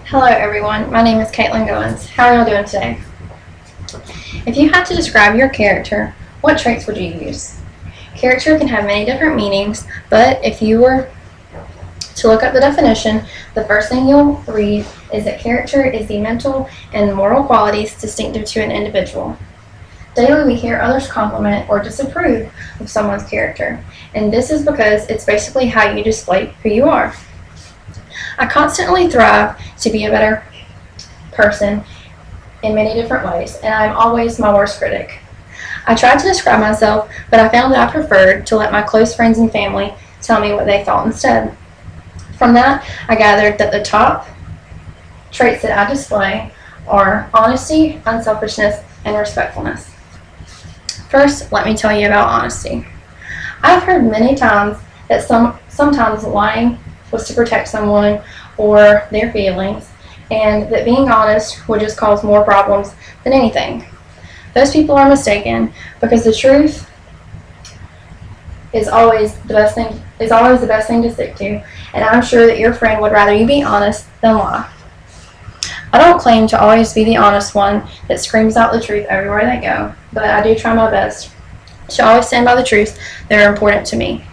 Hello everyone, my name is Kaitlyn Goins. How are y'all doing today? If you had to describe your character, what traits would you use? Character can have many different meanings, but if you were to look up the definition, the first thing you'll read is that character is the mental and moral qualities distinctive to an individual. Daily we hear others compliment or disapprove of someone's character, and this is because it's basically how you display who you are. I constantly strive to be a better person in many different ways, and I'm always my worst critic. I tried to describe myself, but I found that I preferred to let my close friends and family tell me what they thought instead. From that, I gathered that the top traits that I display are honesty, unselfishness, and respectfulness. First, let me tell you about honesty. I've heard many times that sometimes lying was to protect someone or their feelings, and that being honest would just cause more problems than anything. Those people are mistaken, because the truth is always the best thing to stick to, and I'm sure that your friend would rather you be honest than lie. I don't claim to always be the honest one that screams out the truth everywhere they go, but I do try my best to always stand by the truths that are important to me.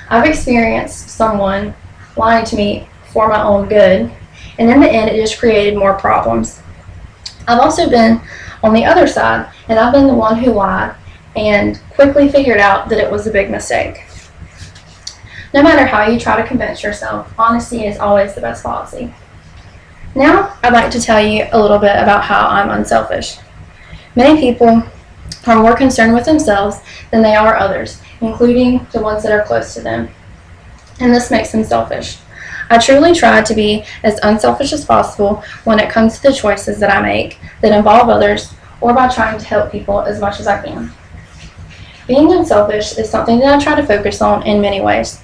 I've experienced someone lying to me for my own good, and in the end it just created more problems. I've also been on the other side, and I've been the one who lied and quickly figured out that it was a big mistake. No matter how you try to convince yourself, honesty is always the best policy. Now I'd like to tell you a little bit about how I'm unselfish. Many people are more concerned with themselves than they are others, including the ones that are close to them, and this makes them selfish. I truly try to be as unselfish as possible when it comes to the choices that I make that involve others, or by trying to help people as much as I can. Being unselfish is something that I try to focus on in many ways.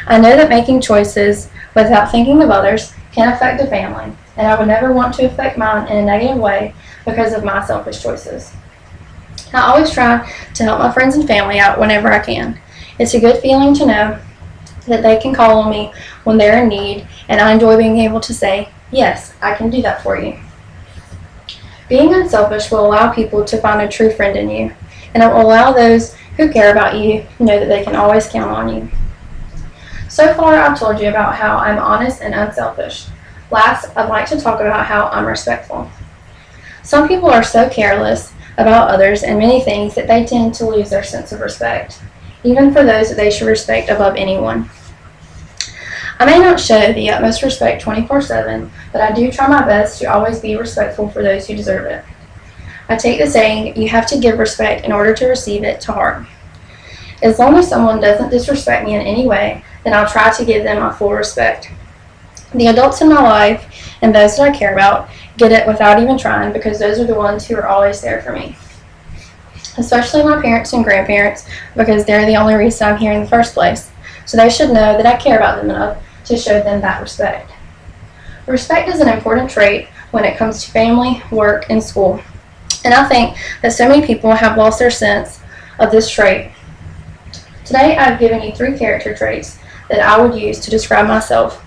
I know that making choices without thinking of others can affect a family, and I would never want to affect mine in a negative way because of my selfish choices. I always try to help my friends and family out whenever I can. It's a good feeling to know that they can call on me when they're in need, and I enjoy being able to say, yes, I can do that for you. Being unselfish will allow people to find a true friend in you, and it will allow those who care about you to know that they can always count on you. So far, I've told you about how I'm honest and unselfish. Last, I'd like to talk about how I'm respectful. Some people are so careless about others and many things that they tend to lose their sense of respect, even for those that they should respect above anyone. I may not show the utmost respect 24/7, but I do try my best to always be respectful for those who deserve it. I take the saying, you have to give respect in order to receive it, to heart. As long as someone doesn't disrespect me in any way, then I'll try to give them my full respect. The adults in my life and those that I care about get it without even trying, because those are the ones who are always there for me. Especially my parents and grandparents, because they're the only reason I'm here in the first place. So they should know that I care about them enough to show them that respect. Respect is an important trait when it comes to family, work, and school. And I think that so many people have lost their sense of this trait. Today I've given you 3 character traits that I would use to describe myself.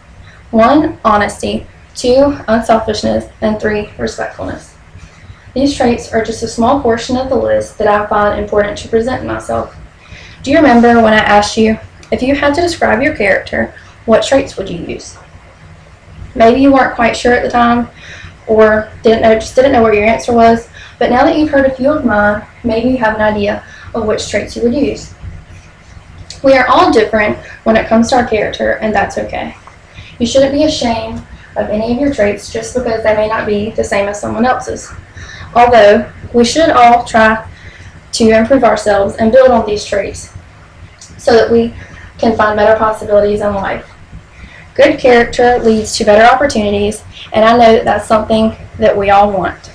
1, honesty. 2, unselfishness. And 3, respectfulness. These traits are just a small portion of the list that I find important to present in myself. Do you remember when I asked you, if you had to describe your character, what traits would you use? Maybe you weren't quite sure at the time, or just didn't know what your answer was, but now that you've heard a few of mine, maybe you have an idea of which traits you would use. We are all different when it comes to our character, and that's okay. You shouldn't be ashamed of any of your traits just because they may not be the same as someone else's. Although, we should all try to improve ourselves and build on these traits so that we can find better possibilities in life. Good character leads to better opportunities, and I know that that's something that we all want.